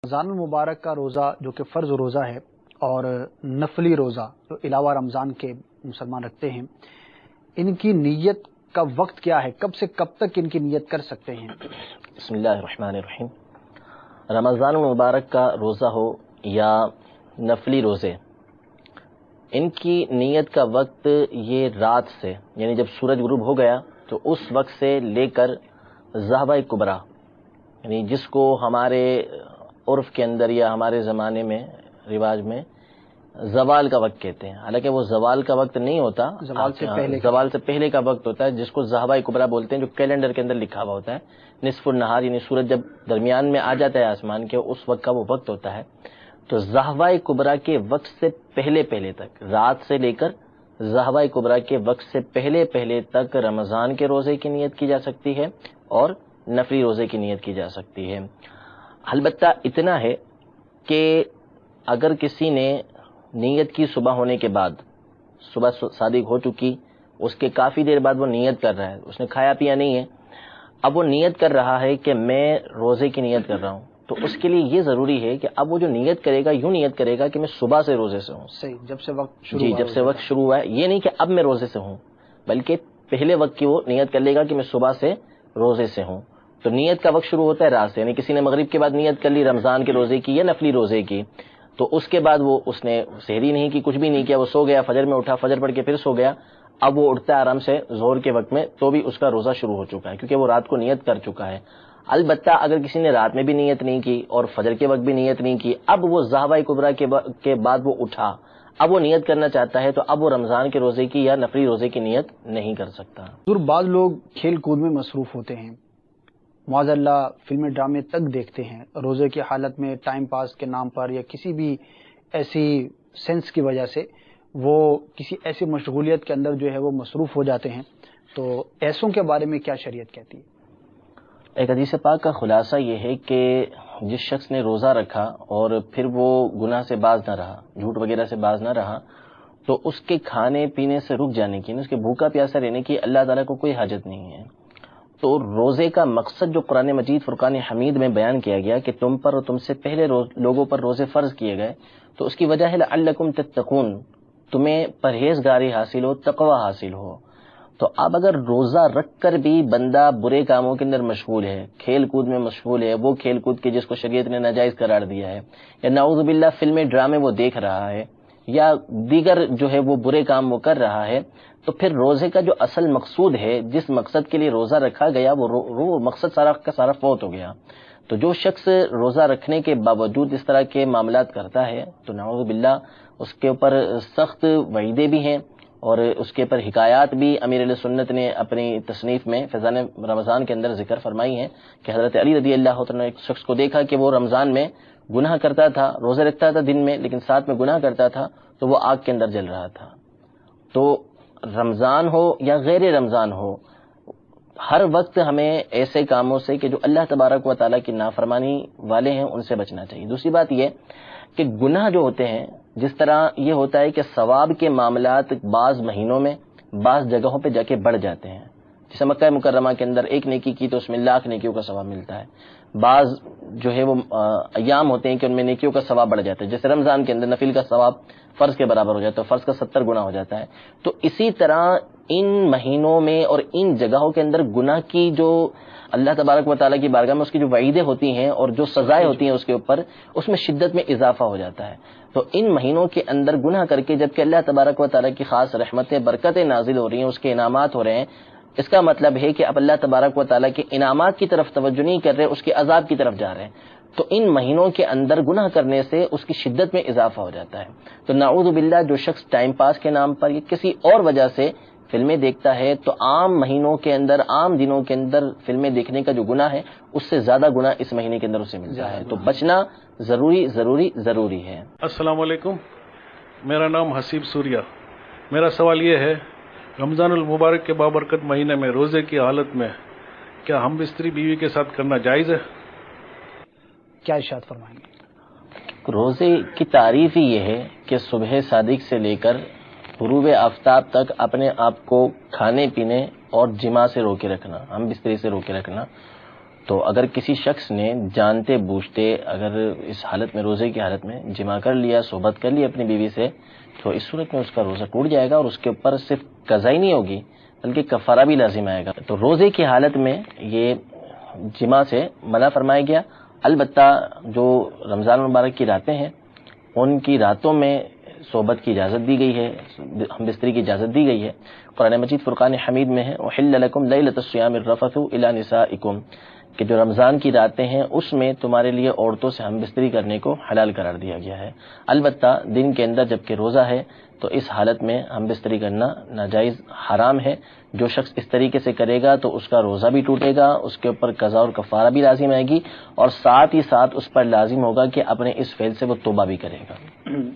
رمضان المبارک کا روزہ جو کہ فرض روزہ ہے اور نفلی روزہ جو علاوہ رمضان کے مسلمان رکھتے ہیں، ان کی نیت کا وقت کیا ہے؟ کب سے کب تک ان کی نیت کر سکتے ہیں؟ بسم اللہ الرحمن الرحیم۔ رمضان المبارک کا روزہ ہو یا نفلی روزے، ان کی نیت کا وقت یہ رات سے، یعنی جب سورج غروب ہو گیا تو اس وقت سے لے کر ذہبہ کبریٰ، یعنی جس کو ہمارے عرف کے اندر یا ہمارے زمانے میں رواج میں زوال کا وقت کہتے ہیں، حالانکہ وہ زوال کا وقت نہیں ہوتا، زوال سے پہلے کا وقت ہوتا ہے، جس کو ذہبہ کبریٰ بولتے ہیں، جو کیلنڈر کے اندر لکھا ہوا ہوتا ہے۔ نصف النہار یعنی سورج جب درمیان میں آ جاتا ہے آسمان کے، اس وقت کا وہ وقت ہوتا ہے۔ تو ذہبہ کبریٰ کے وقت سے پہلے تک، رات سے لے کر ذہبہ کبریٰ کے وقت سے پہلے تک رمضان کے روزے کی نیت کی جا سکتی ہے اور نفلی روزے کی نیت کی جا سکتی ہے۔ البتہ اتنا ہے کہ اگر کسی نے نیت کی صبح ہونے کے بعد، صبح صادق ہو چکی، اس کے کافی دیر بعد وہ نیت کر رہا ہے، اس نے کھایا پیا نہیں ہے، اب وہ نیت کر رہا ہے کہ میں روزے کی نیت کر رہا ہوں، تو اس کے لیے یہ ضروری ہے کہ اب وہ جو نیت کرے گا، یوں نیت کرے گا کہ میں صبح سے روزے سے ہوں۔ صحیح، جب سے وقت شروع ہوا ہے، یہ نہیں کہ اب میں روزے سے ہوں، بلکہ پہلے وقت کی وہ نیت کر لے گا کہ میں صبح سے روزے سے ہوں۔ تو نیت کا وقت شروع ہوتا ہے رات سے، یعنی کسی نے مغرب کے بعد نیت کر لی رمضان کے روزے کی یا نفلی روزے کی، تو اس کے بعد اس نے سحری نہیں کی، کچھ بھی نہیں کیا، وہ سو گیا، فجر میں اٹھا، فجر پڑھ کے پھر سو گیا، اب وہ اٹھتا ہے آرام سے ظہر کے وقت میں، تو بھی اس کا روزہ شروع ہو چکا ہے، کیونکہ وہ رات کو نیت کر چکا ہے۔ البتہ اگر کسی نے رات میں بھی نیت نہیں کی اور فجر کے وقت بھی نیت نہیں کی، اب وہ ذہبہ کبریٰ کے بعد وہ اٹھا، اب وہ نیت کرنا چاہتا ہے، تو اب وہ رمضان کے روزے کی یا نفلی روزے کی نیت نہیں کر سکتا۔ بعض لوگ کھیل کود میں مصروف ہوتے ہیں، معاذ اللہ فلمیں ڈرامے تک دیکھتے ہیں، روزے کی حالت میں ٹائم پاس کے نام پر یا کسی بھی ایسی سینس کی وجہ سے وہ کسی ایسی مشغولیت کے اندر جو ہے وہ مصروف ہو جاتے ہیں، تو ایسوں کے بارے میں کیا شریعت کہتی ہے؟ ایک حدیث پاک کا خلاصہ یہ ہے کہ جس شخص نے روزہ رکھا اور پھر وہ گناہ سے باز نہ رہا، جھوٹ وغیرہ سے باز نہ رہا، تو اس کے کھانے پینے سے رک جانے کی، اس کے بھوکا پیاسا رہنے کی اللہ تعالیٰ کو کوئی حاجت نہیں ہے۔ تو روزے کا مقصد جو قرآن مجید فرقان حمید میں بیان کیا گیا کہ تم پر اور تم سے پہلے لوگوں پر روزے فرض کیے گئے، تو اس کی وجہ ہے لعلکم تتقون، تمہیں پرہیزگاری حاصل ہو، تقوی حاصل ہو۔ تو اب اگر روزہ رکھ کر بھی بندہ برے کاموں کے اندر مشغول ہے، کھیل کود میں مشغول ہے، وہ کھیل کود کے جس کو شریعت نے ناجائز قرار دیا ہے، یا نعوذ باللہ فلمیں ڈرامے وہ دیکھ رہا ہے، یا دیگر جو ہے وہ برے کام وہ کر رہا ہے، تو پھر روزے کا جو اصل مقصود ہے، جس مقصد کے لیے روزہ رکھا گیا، وہ مقصد سارا کا سارا فوت ہو گیا۔ تو جو شخص روزہ رکھنے کے باوجود اس طرح کے معاملات کرتا ہے، تو نعوذ باللہ اس کے اوپر سخت وعیدیں بھی ہیں، اور اس کے اوپر حکایات بھی امیر علیہ سنت نے اپنی تصنیف میں فیضان رمضان کے اندر ذکر فرمائی ہیں کہ حضرت علی رضی اللہ عنہ نے ایک شخص کو دیکھا کہ وہ رمضان میں گناہ کرتا تھا، روزے رکھتا تھا دن میں، لیکن ساتھ میں گناہ کرتا تھا، تو وہ آگ کے اندر جل رہا تھا۔ تو رمضان ہو یا غیر رمضان ہو، ہر وقت ہمیں ایسے کاموں سے کہ جو اللہ تبارک و تعالیٰ کی نافرمانی والے ہیں ان سے بچنا چاہیے۔ دوسری بات یہ کہ گناہ جو ہوتے ہیں، جس طرح یہ ہوتا ہے کہ ثواب کے معاملات بعض مہینوں میں بعض جگہوں پہ جا کے بڑھ جاتے ہیں، جیسے مکہ مکرمہ کے اندر ایک نیکی کی تو اس میں لاکھ نیکیوں کا ثواب ملتا ہے، بعض جو ہے وہ ایام ہوتے ہیں کہ ان میں نیکیوں کا ثواب بڑھ جاتا ہے، جیسے رمضان کے اندر نفل کا ثواب فرض کے برابر ہو جاتا ہے، فرض کا 70 گنا ہو جاتا ہے۔ تو اسی طرح ان مہینوں میں اور ان جگہوں کے اندر گناہ کی جو اللہ تبارک و تعالیٰ کی بارگاہ میں اس کی جو وعیدیں ہوتی ہیں اور جو سزائیں ہوتی ہیں اس کے اوپر، اس میں شدت میں اضافہ ہو جاتا ہے۔ تو ان مہینوں کے اندر گناہ کر کے جبکہ اللہ تبارک و تعالیٰ کی خاص رحمتیں برکتیں نازل ہو رہی ہیں، اس کے انعامات ہو رہے ہیں، اس کا مطلب ہے کہ اب اللہ تبارک و تعالیٰ کے انعامات کی طرف توجہ نہیں کر رہے، اس کے عذاب کی طرف جا رہے ہیں۔ تو ان مہینوں کے اندر گناہ کرنے سے اس کی شدت میں اضافہ ہو جاتا ہے۔ تو نعوذ باللہ جو شخص ٹائم پاس کے نام پر یا کسی اور وجہ سے فلمیں دیکھتا ہے، تو عام مہینوں کے اندر، عام دنوں کے اندر فلمیں دیکھنے کا جو گناہ ہے، اس سے زیادہ گناہ اس مہینے کے اندر اسے ملتا ہے۔ تو بچنا ضروری ہے۔ السلام علیکم، میرا نام حسیب سوریا۔ میرا سوال یہ ہے، رمضان المبارک کے بابرکت مہینے میں روزے کی حالت میں کیا ہم بستری بیوی کے ساتھ کرنا جائز ہے؟ کیا ارشاد فرمائیں گے؟ روزے کی تعریف ہی یہ ہے کہ صبح صادق سے لے کر غروب آفتاب تک اپنے آپ کو کھانے پینے اور جماع سے روکے رکھنا، ہم بستری سے روکے رکھنا۔ تو اگر کسی شخص نے جانتے بوجھتے اگر اس حالت میں روزے کی حالت میں جمع کر لیا، صحبت کر لی اپنی بیوی سے، تو اس صورت میں اس کا روزہ ٹوٹ جائے گا اور اس کے اوپر صرف قضا ہی نہیں ہوگی بلکہ کفارہ بھی لازم آئے گا۔ تو روزے کی حالت میں یہ جمع سے منع فرمایا گیا۔ البتہ جو رمضان المبارک کی راتیں ہیں ان کی راتوں میں صحبت کی اجازت دی گئی ہے، ہم بستری کی اجازت دی گئی ہے۔ قرآن مجید فرقان حمید میں ہے احل لکم لیلۃ الصیام الرفث الی نسائکم، کہ جو رمضان کی راتیں ہیں اس میں تمہارے لیے عورتوں سے ہم بستری کرنے کو حلال قرار دیا گیا ہے۔ البتہ دن کے اندر جبکہ روزہ ہے تو اس حالت میں ہم بستری کرنا ناجائز حرام ہے۔ جو شخص اس طریقے سے کرے گا تو اس کا روزہ بھی ٹوٹے گا، اس کے اوپر قضا اور کفارہ بھی لازم آئے گی، اور ساتھ ہی ساتھ اس پر لازم ہوگا کہ اپنے اس فعل سے وہ توبہ بھی کرے گا۔